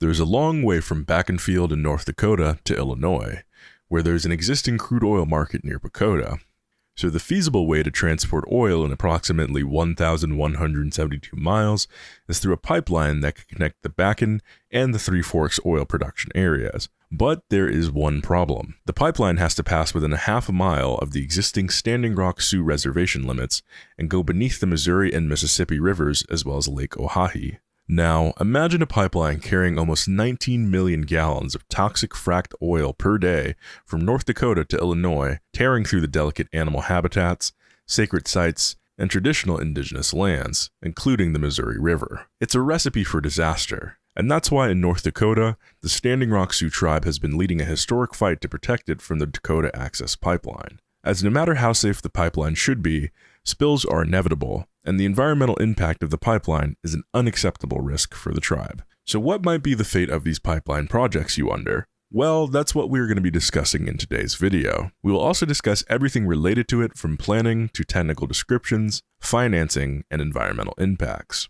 There's a long way from Bakken Field in North Dakota to Illinois, where there's an existing crude oil market near Patoka. So the feasible way to transport oil in approximately 1,172 miles is through a pipeline that can connect the Bakken and the Three Forks oil production areas. But there is one problem. The pipeline has to pass within a half a mile of the existing Standing Rock Sioux Reservation limits and go beneath the Missouri and Mississippi rivers as well as Lake Oahe. Now, imagine a pipeline carrying almost 19 million gallons of toxic fracked oil per day from North Dakota to Illinois, tearing through the delicate animal habitats, sacred sites, and traditional indigenous lands, including the Missouri River. It's a recipe for disaster, and that's why in North Dakota, the Standing Rock Sioux tribe has been leading a historic fight to protect it from the Dakota Access pipeline. As no matter how safe the pipeline should be, spills are inevitable, and the environmental impact of the pipeline is an unacceptable risk for the tribe. So what might be the fate of these pipeline projects, you wonder? Well, that's what we're going to be discussing in today's video. We will also discuss everything related to it, from planning to technical descriptions, financing, and environmental impacts.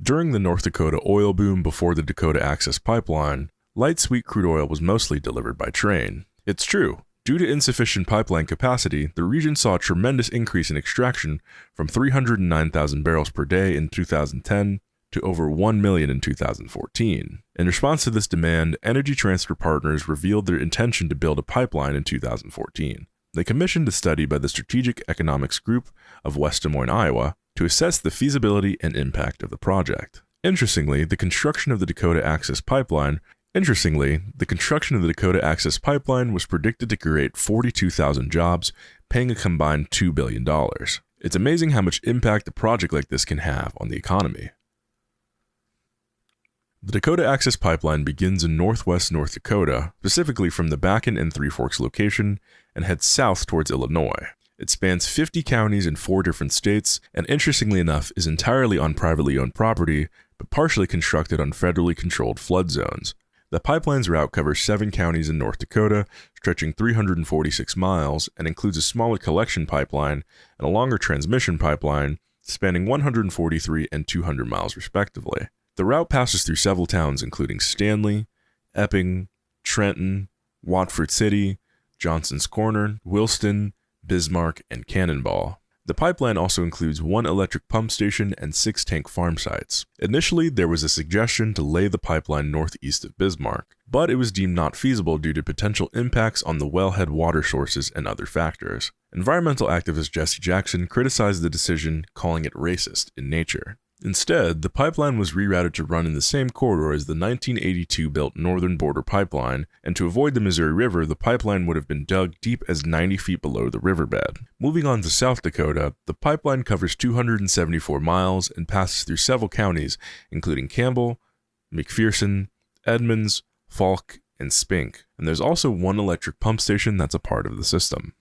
During the North Dakota oil boom before the Dakota Access pipeline, light sweet crude oil was mostly delivered by train. It's true. Due to insufficient pipeline capacity, the region saw a tremendous increase in extraction from 309,000 barrels per day in 2010 to over 1 million in 2014. In response to this demand, Energy Transfer Partners revealed their intention to build a pipeline in 2014. They commissioned a study by the Strategic Economics Group of West Des Moines, Iowa, to assess the feasibility and impact of the project. Interestingly, the construction of the Dakota Access pipeline was predicted to create 42,000 jobs, paying a combined $2 billion. It's amazing how much impact a project like this can have on the economy. The Dakota Access pipeline begins in northwest North Dakota, specifically from the Bakken and Three Forks location, and heads south towards Illinois. It spans 50 counties in 4 different states, and interestingly enough is entirely on privately owned property, but partially constructed on federally controlled flood zones. The pipeline's route covers 7 counties in North Dakota, stretching 346 miles, and includes a smaller collection pipeline and a longer transmission pipeline, spanning 143 and 200 miles respectively. The route passes through several towns including Stanley, Epping, Trenton, Watford City, Johnson's Corner, Williston, Bismarck, and Cannonball. The pipeline also includes 1 electric pump station and 6 tank farm sites. Initially, there was a suggestion to lay the pipeline northeast of Bismarck, but it was deemed not feasible due to potential impacts on the wellhead water sources and other factors. Environmental activist Jesse Jackson criticized the decision, calling it racist in nature. Instead, the pipeline was rerouted to run in the same corridor as the 1982 built Northern Border Pipeline, and to avoid the Missouri River, the pipeline would have been dug deep as 90 feet below the riverbed. Moving on to South Dakota, the pipeline covers 274 miles and passes through several counties, including Campbell, McPherson, Edmonds, Falk, and Spink, and there's also 1 electric pump station that's a part of the system.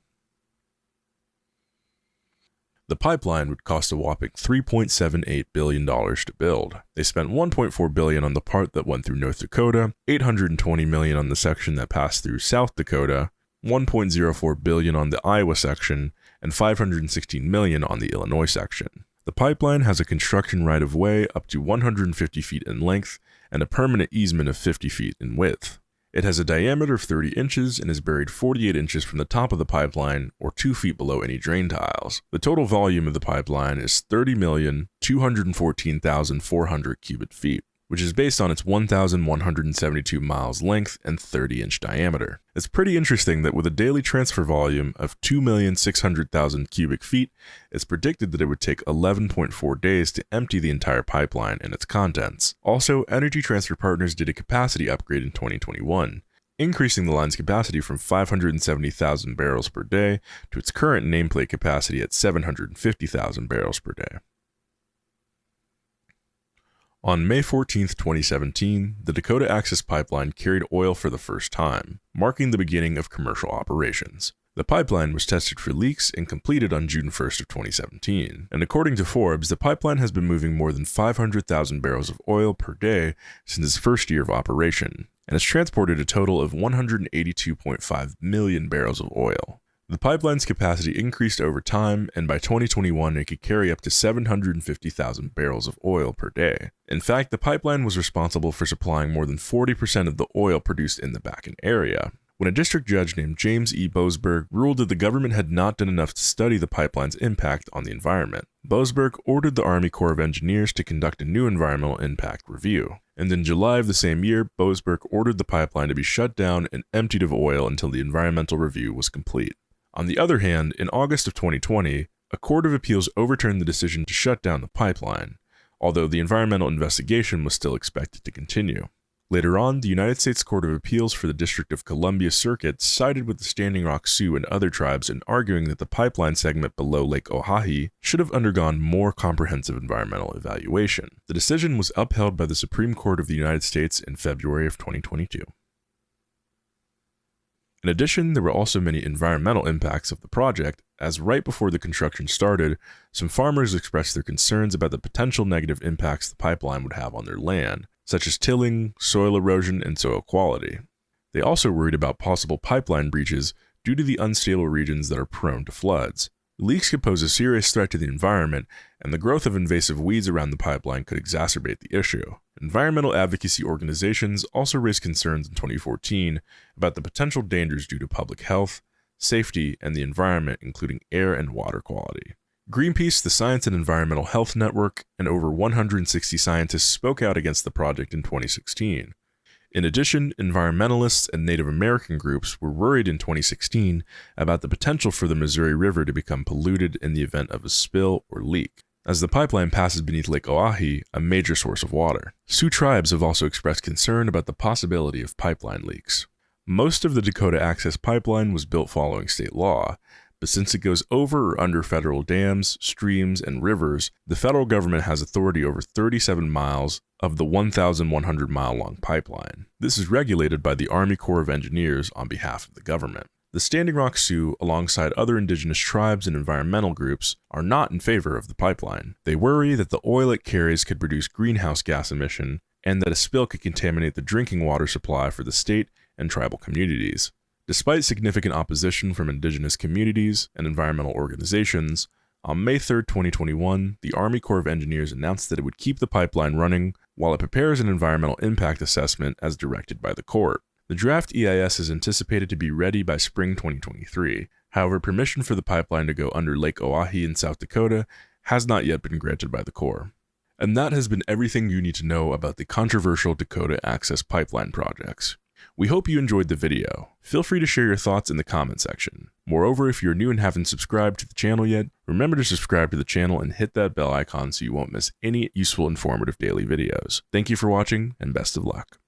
The pipeline would cost a whopping $3.78 billion to build. They spent $1.4 billion on the part that went through North Dakota, $820 million on the section that passed through South Dakota, $1.04 billion on the Iowa section, and $516 million on the Illinois section. The pipeline has a construction right-of-way up to 150 feet in length and a permanent easement of 50 feet in width. It has a diameter of 30 inches and is buried 48 inches from the top of the pipeline, or 2 feet below any drain tiles. The total volume of the pipeline is 30,214,400 cubic feet, which is based on its 1,172 miles length and 30-inch diameter. It's pretty interesting that with a daily transfer volume of 2,600,000 cubic feet, it's predicted that it would take 11.4 days to empty the entire pipeline and its contents. Also, Energy Transfer Partners did a capacity upgrade in 2021, increasing the line's capacity from 570,000 barrels per day to its current nameplate capacity at 750,000 barrels per day. On May 14, 2017, the Dakota Access pipeline carried oil for the first time, marking the beginning of commercial operations. The pipeline was tested for leaks and completed on June 1st of 2017, and according to Forbes, the pipeline has been moving more than 500,000 barrels of oil per day since its first year of operation, and has transported a total of 182.5 million barrels of oil. The pipeline's capacity increased over time, and by 2021 it could carry up to 750,000 barrels of oil per day. In fact, the pipeline was responsible for supplying more than 40% of the oil produced in the Bakken area. When a district judge named James E. Boasberg ruled that the government had not done enough to study the pipeline's impact on the environment, Boasberg ordered the Army Corps of Engineers to conduct a new environmental impact review. And in July of the same year, Boasberg ordered the pipeline to be shut down and emptied of oil until the environmental review was complete. On the other hand, in August of 2020, a court of appeals overturned the decision to shut down the pipeline, although the environmental investigation was still expected to continue. Later on, the United States Court of Appeals for the District of Columbia Circuit sided with the Standing Rock Sioux and other tribes in arguing that the pipeline segment below Lake Oahe should have undergone more comprehensive environmental evaluation. The decision was upheld by the Supreme Court of the United States in February of 2022. In addition, there were also many environmental impacts of the project, as right before the construction started, some farmers expressed their concerns about the potential negative impacts the pipeline would have on their land, such as tilling, soil erosion, and soil quality. They also worried about possible pipeline breaches due to the unstable regions that are prone to floods. Leaks could pose a serious threat to the environment, and the growth of invasive weeds around the pipeline could exacerbate the issue. Environmental advocacy organizations also raised concerns in 2014 about the potential dangers due to public health, safety, and the environment, including air and water quality. Greenpeace, the Science and Environmental Health Network, and over 160 scientists spoke out against the project in 2016. In addition, environmentalists and Native American groups were worried in 2016 about the potential for the Missouri River to become polluted in the event of a spill or leak, as the pipeline passes beneath Lake Oahe, a major source of water. Sioux tribes have also expressed concern about the possibility of pipeline leaks. Most of the Dakota Access pipeline was built following state law, but since it goes over or under federal dams, streams, and rivers, the federal government has authority over 37 miles of the 1,100-mile-long pipeline. This is regulated by the Army Corps of Engineers on behalf of the government. The Standing Rock Sioux, alongside other indigenous tribes and environmental groups, are not in favor of the pipeline. They worry that the oil it carries could produce greenhouse gas emission, and that a spill could contaminate the drinking water supply for the state and tribal communities. Despite significant opposition from indigenous communities and environmental organizations, on May 3, 2021, the Army Corps of Engineers announced that it would keep the pipeline running while it prepares an environmental impact assessment as directed by the court. The draft EIS is anticipated to be ready by spring 2023. However, permission for the pipeline to go under Lake Oahe in South Dakota has not yet been granted by the Corps. And that has been everything you need to know about the controversial Dakota Access pipeline projects. We hope you enjoyed the video. Feel free to share your thoughts in the comment section. Moreover, if you're new and haven't subscribed to the channel yet, remember to subscribe to the channel and hit that bell icon so you won't miss any useful, informative daily videos. Thank you for watching, and best of luck.